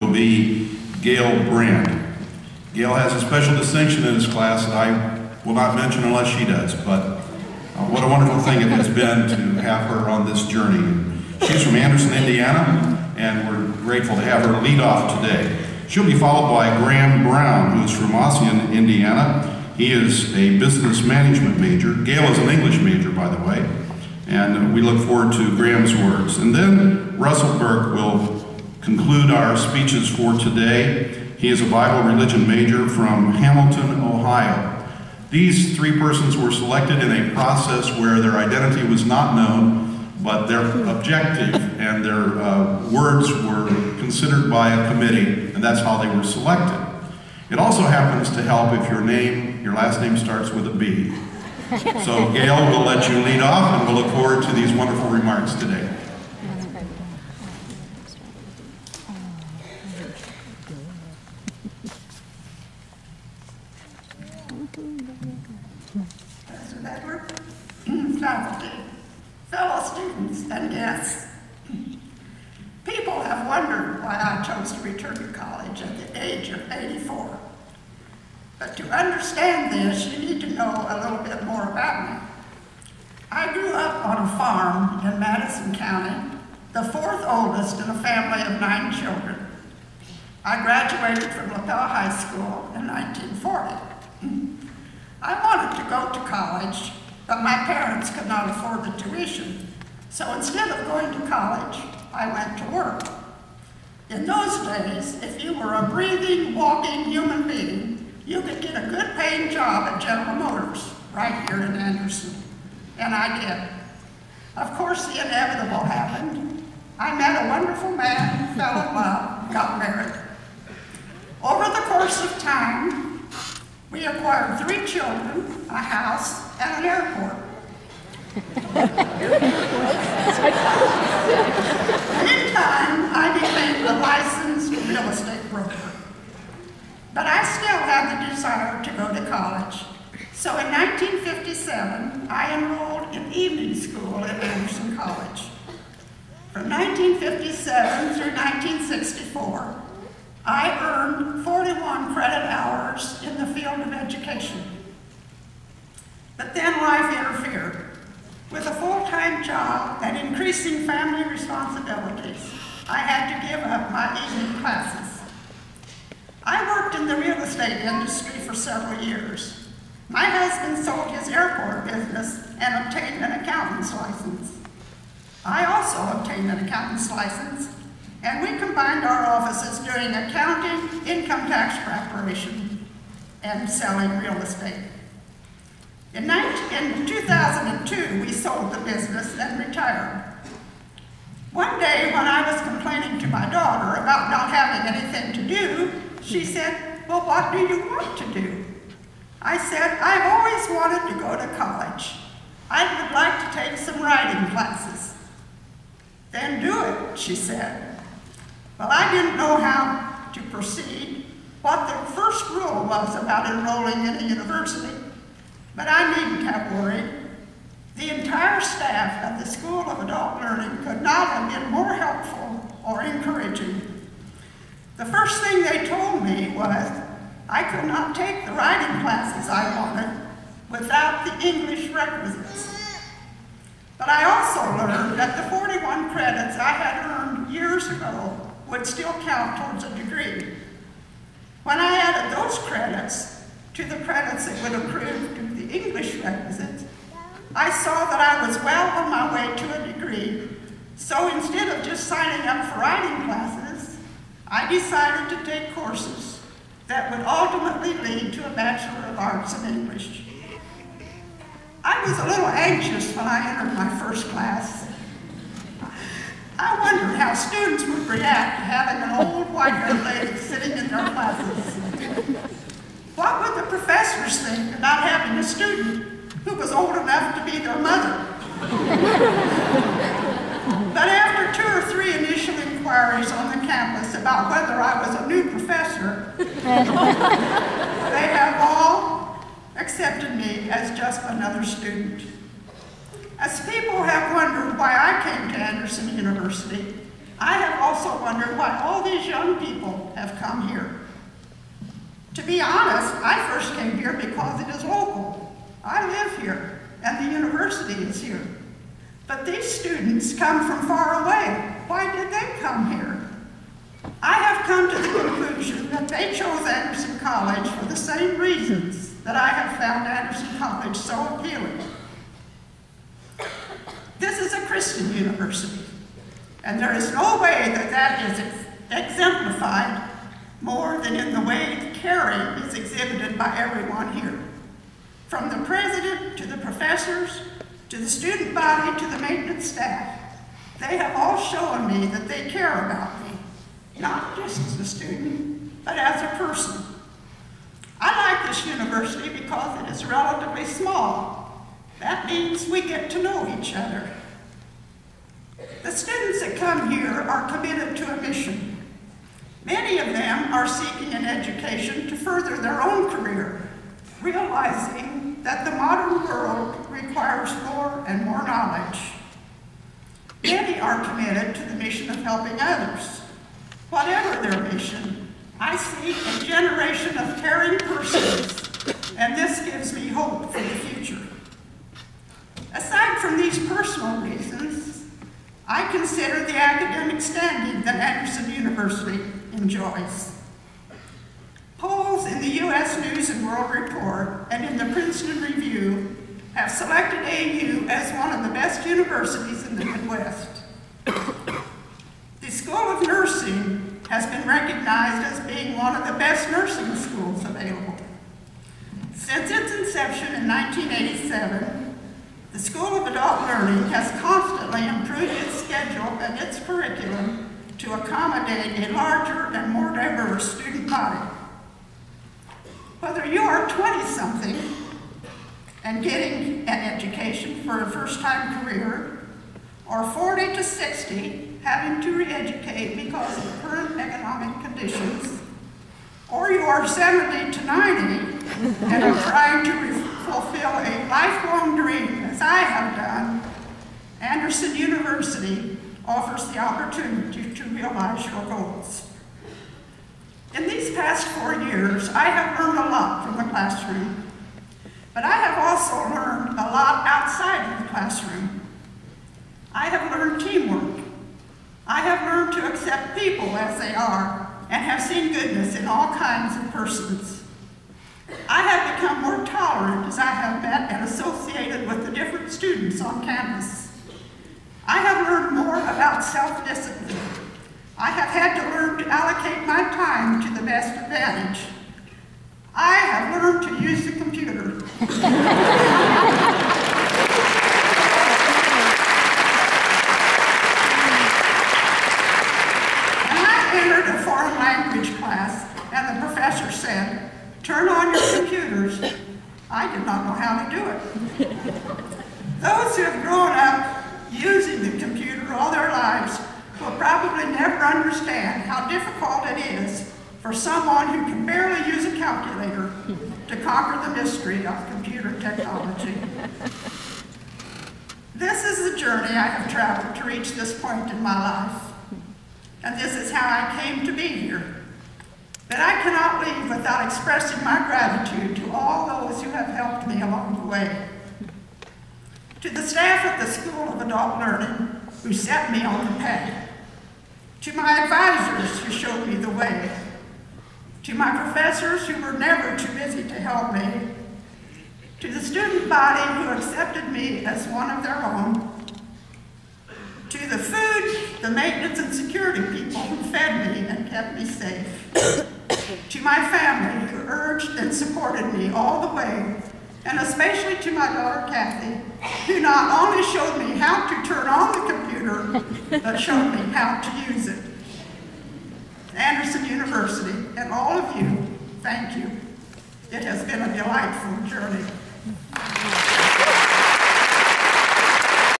will be Gail Brant. Gail has a special distinction in his class that I will not mention unless she does, but what a wonderful thing it has been to have her on this journey. She's from Anderson, Indiana, and we're grateful to have her lead off today. She'll be followed by Graham Brown, who's from Ossian, Indiana. He is a business management major. Gail is an English major, by the way, and we look forward to Graham's words. And then Russell Burke will conclude our speeches for today. He is a Bible religion major from Hamilton, Ohio. These three persons were selected in a process where their identity was not known, but their objective and their words were considered by a committee, and that's how they were selected. It also happens to help if your last name starts with a B. So Gail will let you lead off, and we'll look forward to these wonderful remarks today. President Edward, faculty, fellow students, and guests. People have wondered why I chose to return to college at the age of 84. But to understand this, you need to know a little bit more about me. I grew up on a farm in Madison County, the fourth oldest in a family of 9 children. I graduated from LaPel High School in 1940. I wanted to go to college, but my parents could not afford the tuition. So instead of going to college, I went to work. In those days, if you were a breathing, walking human being, you could get a good paying job at General Motors, right here in Anderson. And I did. Of course, the inevitable happened. I met a wonderful man, fell in love, got married. Over the course of time, we acquired 3 children, a house, and an airport. In time, I became a licensed real estate broker. But I still had the desire to go to college. So in 1957, I enrolled in evening school at Anderson College. From 1957 through 1964, I earned 41 credit hours in the field of education. But then life interfered. With a full-time job and increasing family responsibilities, I had to give up my evening classes. I worked in the real estate industry for several years. My husband sold his airport business and obtained an accountant's license. I also obtained an accountant's license, and we combined our offices doing accounting, income tax preparation, and selling real estate. In 2002, we sold the business and retired. One day, when I was complaining to my daughter about not having anything to do, she said, "Well, what do you want to do?" I said, "I've always wanted to go to college. I would like to take some writing classes." "Then do it," she said. Well, I didn't know how to proceed, what the first rule was about enrolling in a university. But I needn't have worried. The entire staff of the School of Adult Learning could not have been more helpful or encouraging. The first thing they told me was I could not take the writing classes I wanted without the English requisites. But I also learned that the 41 credits I had earned years ago would still count towards a degree. When I added those credits to the credits that would accrue to the English requisites, I saw that I was well on my way to a degree. So instead of just signing up for writing classes, I decided to take courses that would ultimately lead to a Bachelor of Arts in English. I was a little anxious when I entered my first class. I wondered how students would react to having an old white-haired lady sitting in their classes. What would the professors think about having a student who was old enough to be their mother? But after 2 or 3 initial inquiries on the campus about whether I was a new professor, they have all accepted me as just another student. As people have wondered why I came to Anderson University, I have also wondered why all these young people have come here. To be honest, I first came here because it is local. I live here, and the university is here. But these students come from far away. Why did they come here? I have come to the conclusion that they chose Anderson College for the same reasons that I have found Anderson College so appealing. This is a Christian university, and there is no way that that is exemplified more than in the way caring is exhibited by everyone here. From the president to the professors, to the student body, to the maintenance staff, they have all shown me that they care about me, not just as a student, but as a person. I like this university because it is relatively small. That means we get to know each other. The students that come here are committed to a mission. Many of them are seeking an education to further their own career, realizing that the modern world requires more and more knowledge. Many are committed to the mission of helping others. Whatever their mission, I see a generation of caring persons, and this gives me hope for the future. Aside from these personal reasons, I consider the academic standing that Anderson University enjoys. Polls in the U.S. News and World Report and in the Princeton Review have selected AU as one of the best universities in the Midwest. The School of Nursing has been recognized as being one of the best nursing schools available. Since its inception in 1987, the School of Adult Learning has constantly improved its schedule and its curriculum to accommodate a larger and more diverse student body. Whether you are 20-something and getting an education for a first-time career, or 40 to 60 having to re-educate because of current economic conditions, or you are 70 to 90 and are trying to fulfill a lifelong dream, as I have done, Anderson University offers the opportunity to realize your goals. In these past 4 years, I have learned a lot from the classroom, but I have also learned a lot outside of the classroom. I have learned teamwork. I have learned to accept people as they are and have seen goodness in all kinds of persons. I have become more tolerant as I have met and associated with the different students on campus. I have learned more about self-discipline. I have had to learn to allocate my time to the best advantage. I have learned to use the computer. When I entered a foreign language class and the professor said, "Turn on your computers," I did not know how to do it. Those who have grown up using the computer all their lives will probably never understand how difficult it is for someone who can barely use a calculator to conquer the mystery of computer technology. This is the journey I have traveled to reach this point in my life, and this is how I came to be here. But I cannot leave without expressing my gratitude to all those who have helped me along the way. To the staff at the School of Adult Learning who set me on the path. To my advisors who showed me the way. To my professors who were never too busy to help me. To the student body who accepted me as one of their own. To the food, the maintenance and security people who fed me and kept me safe. To my family who urged and supported me all the way, and especially to my daughter Kathy, who not only showed me how to turn on the computer, but showed me how to use it. Anderson University, and all of you, thank you. It has been a delightful journey.